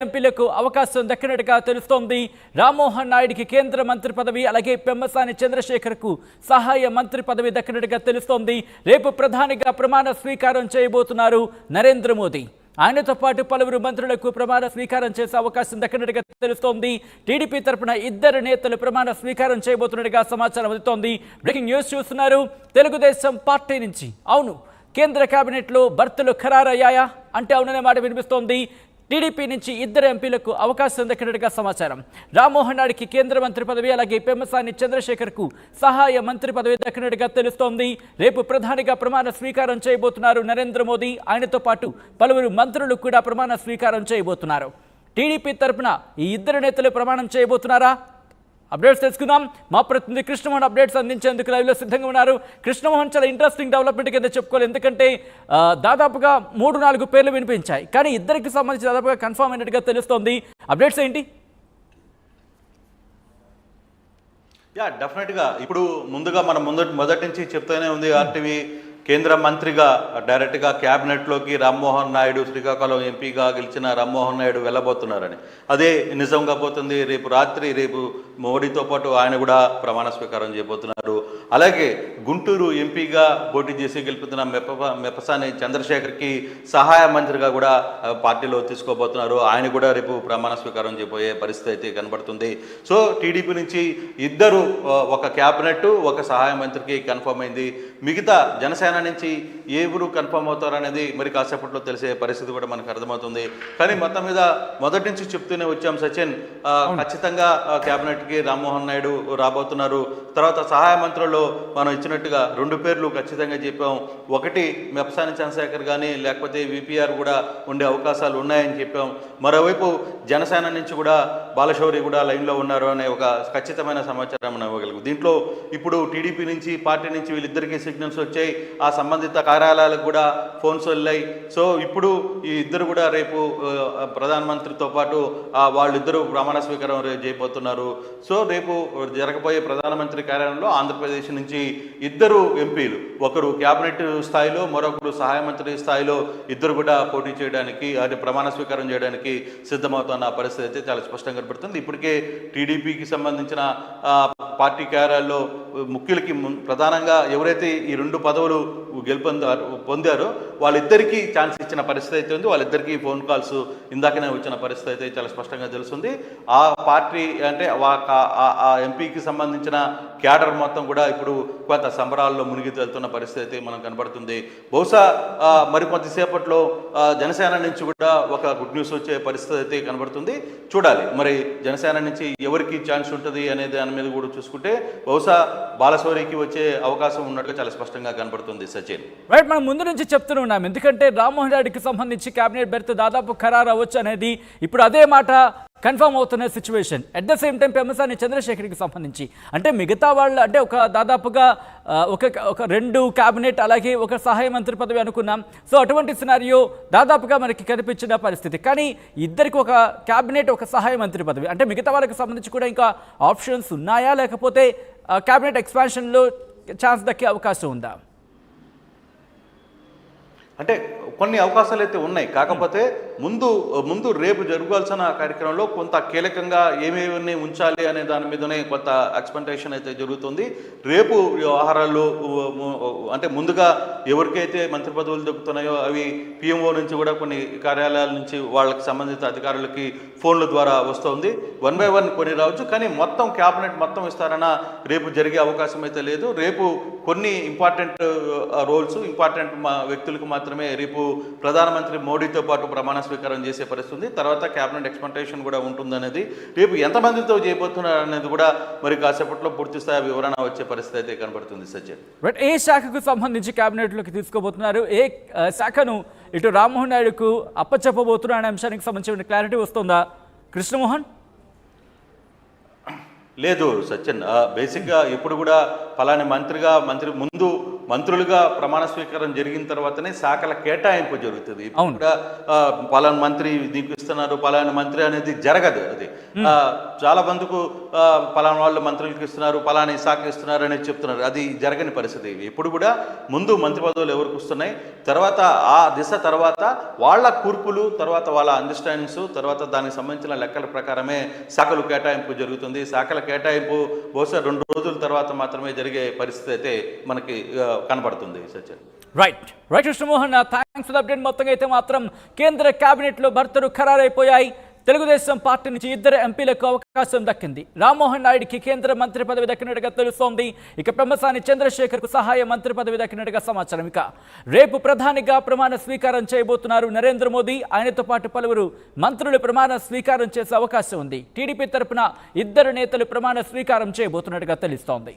ఎంపీలకు అవకాశం దక్కినట్టుగా తెలుస్తోంది. రామ్మోహన్ నాయుడికి కేంద్ర మంత్రి పదవి, అలాగే పెమ్మసాని చంద్రశేఖర్కు సహాయ మంత్రి పదవి దక్కినట్టుగా తెలుస్తోంది. రేపు ప్రధానిగా ప్రమాణ స్వీకారం చేయబోతున్నారు నరేంద్ర మోదీ. ఆయనతో పాటు పలువురు మంత్రులకు ప్రమాణ స్వీకారం చేసే అవకాశం దక్కినట్టుగా తెలుస్తోంది. టీడీపీ తరపున ఇద్దరు నేతలు ప్రమాణ స్వీకారం చేయబోతున్నట్టుగా సమాచారం అందుతోంది. బ్రేకింగ్ న్యూస్ చూస్తున్నారు. తెలుగుదేశం పార్టీ నుంచి అవును, కేంద్ర కేబినెట్లో భర్తలు ఖరారయ్యాయా అంటే అవుననే మాట వినిపిస్తోంది. టీడీపీ నుంచి ఇద్దరు ఎంపీలకు అవకాశం దక్కినట్టుగా సమాచారం. రామ్మోహన్ నాయుడికి కేంద్ర మంత్రి పదవి, అలాగే పెమ్మసాని చంద్రశేఖర్కు సహాయ మంత్రి పదవి దక్కినట్టుగా తెలుస్తోంది. రేపు ప్రధానిగా ప్రమాణ స్వీకారం చేయబోతున్నారు నరేంద్ర మోదీ. ఆయనతో పాటు పలువురు మంత్రులు కూడా ప్రమాణ స్వీకారం చేయబోతున్నారు. టీడీపీ తరపున ఈ ఇద్దరు నేతలు ప్రమాణం చేయబోతున్నారా? అప్డేట్స్ తెలుసుకుందాం. మా ప్రతినిధి కృష్ణమోహన్ అప్డేట్స్ అందించేందుకు లైవ్లో సిద్ధంగా ఉన్నారు. కృష్ణమోహన్, చాలా ఇంట్రెస్టింగ్ డెవలప్మెంట్ కింద చెప్పుకోవాలి. ఎందుకంటే దాదాపుగా 3-4 పేర్లు వినిపించాయి, కానీ ఇద్దరికి సంబంధించి దాదాపుగా కన్ఫర్మ్ అయినట్టుగా తెలుస్తోంది. అప్డేట్స్ ఏంటి? డెఫినెట్గా ఇప్పుడు ముందుగా మనం మొదటి నుంచి చెప్తూనే ఉంది, ఆర్టీవీ కేంద్ర మంత్రిగా డైరెక్ట్గా క్యాబినెట్లోకి రామ్మోహన్ నాయుడు, శ్రీకాకుళం ఎంపీగా గెలిచిన రామ్మోహన్ నాయుడు వెళ్ళబోతున్నారని. అదే నిజంగా పోతుంది. రేపు మోడీతో పాటు ఆయన కూడా ప్రమాణ స్వీకారం చేయబోతున్నారు. అలాగే గుంటూరు ఎంపీగా పోటీ చేసి గెలుపుతున్న మెప్పసాని చంద్రశేఖర్కి సహాయ మంత్రిగా కూడా పార్టీలో తీసుకోబోతున్నారు. ఆయన కూడా రేపు ప్రమాణ స్వీకారం చేయబోయే పరిస్థితి అయితే కనబడుతుంది. సో టీడీపీ నుంచి ఇద్దరు, ఒక క్యాబినెట్, ఒక సహాయ మంత్రికి కన్ఫర్మ్ అయింది. మిగతా జనసేన నుంచి ఎవరు కన్ఫర్మ్ అవుతారనేది మరి కాసేపట్లో తెలిసే పరిస్థితి కూడా మనకు అర్థమవుతుంది. కానీ మొత్తం మీద మొదటి నుంచి చెప్తూనే వచ్చాం సచిన్, ఖచ్చితంగా క్యాబినెట్కి రామ్మోహన్ నాయుడు రాబోతున్నారు. తర్వాత సహాయ మంత్రుల్లో మనం ఇచ్చినట్టుగా 2 పేర్లు ఖచ్చితంగా చెప్పాం. ఒకటి మెప్పసాని చంద్రశేఖర్ కానీ, లేకపోతే విపిఆర్ కూడా ఉండే అవకాశాలు ఉన్నాయని చెప్పాం. మరోవైపు జనసేన నుంచి కూడా బాలశౌరి కూడా లైన్లో ఉన్నారు అనే ఒక ఖచ్చితమైన సమాచారం మనం ఇవ్వగలుగు. దీంట్లో ఇప్పుడు టీడీపీ నుంచి, పార్టీ నుంచి వీళ్ళిద్దరికీ సిగ్నల్స్ వచ్చాయి. ఆ సంబంధిత కార్యాలయాలకు కూడా ఫోన్స్ వెళ్ళాయి. సో ఇప్పుడు ఈ ఇద్దరు కూడా రేపు ప్రధానమంత్రితో పాటు వాళ్ళిద్దరూ ప్రమాణ స్వీకారం చేయబోతున్నారు. సో రేపు జరగబోయే ప్రధానమంత్రి కార్యాలయంలో ఆంధ్రప్రదేశ్ నుంచి ఇద్దరు ఎంపీలు, ఒకరు క్యాబినెట్ స్థాయిలో, మరొకరు సహాయ మంత్రి స్థాయిలో ఇద్దరు కూడా పోటీ చేయడానికి, అది ప్రమాణ స్వీకారం చేయడానికి సిద్ధమవుతున్న పరిస్థితి అయితే చాలా స్పష్టంగా కనబడుతుంది. ఇప్పటికే టీడీపీకి సంబంధించిన పార్టీ కార్యాలయాల్లో ముఖ్యులకి ప్రధానంగా ఎవరైతే ఈ 2 పదవులు పొందారో వాళ్ళిద్దరికీ ఛాన్స్ ఇచ్చిన పరిస్థితి అయితే ఉంది. వాళ్ళిద్దరికీ ఫోన్ కాల్స్ ఇందాకనే వచ్చిన పరిస్థితి అయితే చాలా స్పష్టంగా తెలుస్తుంది. ఆ పార్టీ అంటే ఆ ఎంపీకి సంబంధించిన క్యాడర్ మొత్తం కూడా ఇప్పుడు కొంత సంబరాల్లో మునిగి తేలుతున్న పరిస్థితి అయితే మనం కనబడుతుంది. బహుశా మరికొద్దిసేపట్లో జనసేన నుంచి కూడా ఒక గుడ్ న్యూస్ వచ్చే పరిస్థితి అయితే కనబడుతుంది. చూడాలి మరి జనసేన నుంచి ఎవరికి ఛాన్స్ ఉంటుంది అనేది దాని మీద కూడా చూసుకుంటే బహుశా బాలశౌరికి వచ్చే అవకాశం ఉన్నట్టుగా చాలా స్పష్టంగా కనబడుతుంది. సచిన్, రైట్, మనం ముందు నుంచి చెప్తూనే ఉన్నాం. ఎందుకంటే రామ్మోహన్ రెడ్డికి సంబంధించి కేబినెట్ బెర్త్ దాదాపు ఖరారు అవ్వచ్చు అనేది ఇప్పుడు అదే మాట కన్ఫర్మ్ అవుతున్న situation. At the same time Pemmasani చంద్రశేఖర్కి సంబంధించి అంటే మిగతా వాళ్ళు అంటే ఒక దాదాపుగా ఒక 2 క్యాబినెట్, అలాగే ఒక సహాయ మంత్రి పదవి అనుకున్నాం. సో అటువంటి సినారియో దాదాపుగా మనకి కనిపించిన పరిస్థితి. కానీ ఇద్దరికి ఒక క్యాబినెట్, ఒక సహాయ మంత్రి పదవి అంటే మిగతా వాళ్ళకి సంబంధించి కూడా ఇంకా ఆప్షన్స్ ఉన్నాయా, లేకపోతే క్యాబినెట్ ఎక్స్పాన్షన్లో ఛాన్స్ దక్కే అవకాశం ఉందా? అంటే కొన్ని అవకాశాలు అయితే ఉన్నాయి. కాకపోతే ముందు రేపు జరగాల్సిన కార్యక్రమంలో కొంత కీలకంగా ఏమేమి ఉంచాలి అనే దాని మీదనే కొంత ఎక్స్పెక్టేషన్ అయితే జరుగుతుంది. రేపు వ్యవహారాలు అంటే ముందుగా ఎవరికైతే మంత్రి పదవులు దొరుకుతున్నాయో అవి పిఎంఓ నుంచి కూడా కొన్ని కార్యాలయాల నుంచి వాళ్ళకి సంబంధిత అధికారులకి ఫోన్ల ద్వారా వస్తుంది. 1 by 1 కొన్ని రావచ్చు, కానీ మొత్తం క్యాబినెట్ మొత్తం ఇస్తారన్న రేపు జరిగే అవకాశం అయితే లేదు. రేపు కొన్ని ఇంపార్టెంట్ రోల్స్, ఇంపార్టెంట్ వ్యక్తులకు మాత్రమే రేపు ప్రధానమంత్రి మోడీతో పాటు ప్రమాణ స్వీకారం చేసే పరిస్థితుంది. తర్వాత క్యాబినెట్ ఎక్స్పెక్టేషన్ కూడా ఉంటుందనేది, రేపు ఎంతమందితో చేయబోతున్నారు అనేది కూడా మరి కాసేపట్లో పూర్తి స్థాయి వివరణ వచ్చే పరిస్థితి అయితే కనబడుతుంది. సచిన్, బట్ ఏ శాఖకు సంబంధించి క్యాబినెట్లోకి తీసుకోబోతున్నారు, ఏ శాఖను ఇటు రామ్మోహన్ నాయుడుకు అప్పచెప్పబోతున్నారు అనే అంశానికి సంబంధించిన క్లారిటీ వస్తుందా కృష్ణమోహన్? లేదు సచిన్, బేసిక్గా ఇప్పుడు కూడా ఫలాని మంత్రి ముందు మంత్రులుగా ప్రమాణ స్వీకారం జరిగిన తర్వాతనే శాఖల కేటాయింపు జరుగుతుంది. అవును. కూడా పలానా మంత్రి దీనికి ఇస్తున్నారు, పలానా మంత్రి అనేది జరగదు. అది చాలా మందికి పలానా వాళ్ళు మంత్రులకు ఇస్తున్నారు, పలానా శాఖ ఇస్తున్నారు అనేది చెప్తున్నారు. అది జరగని పరిస్థితి. ఎప్పుడు కూడా ముందు మంత్రి పదవులు ఎవరికి వస్తున్నాయి, తర్వాత ఆ దిశ తర్వాత వాళ్ళ కూర్పులు, తర్వాత వాళ్ళ అండర్స్టాండింగ్స్, తర్వాత దానికి సంబంధించిన లెక్కల ప్రకారమే శాఖలు కేటాయింపు జరుగుతుంది. శాఖల కేటాయింపు బహుశా 2 రోజుల తర్వాత మాత్రమే జరిగే పరిస్థితి అయితే మనకి కనబడుతుంది. సత్యం. Right Krishnamohan, thanks for update. మొత్తంగా అయితే మాత్రం కేంద్ర కేబినెట్లో భర్తలు ఖరారైపోయాయి. తెలుగుదేశం పార్టీ నుంచి 2 ఎంపీలకు అవకాశం దక్కింది. రామ్మోహన్ నాయుడికి కేంద్ర మంత్రి పదవి దక్కినట్టుగా తెలుస్తోంది. ఇక పెమ్మసాని చంద్రశేఖర్కు సహాయ మంత్రి పదవి దక్కినట్టుగా సమాచారం. ఇక రేపు ప్రధానిగా ప్రమాణ స్వీకారం చేయబోతున్నారు నరేంద్ర మోదీ. ఆయనతో పాటు పలువురు మంత్రులు ప్రమాణ స్వీకారం చేసే అవకాశం ఉంది. టీడీపీ తరపున 2 నేతలు ప్రమాణ స్వీకారం చేయబోతున్నట్టుగా తెలుస్తోంది.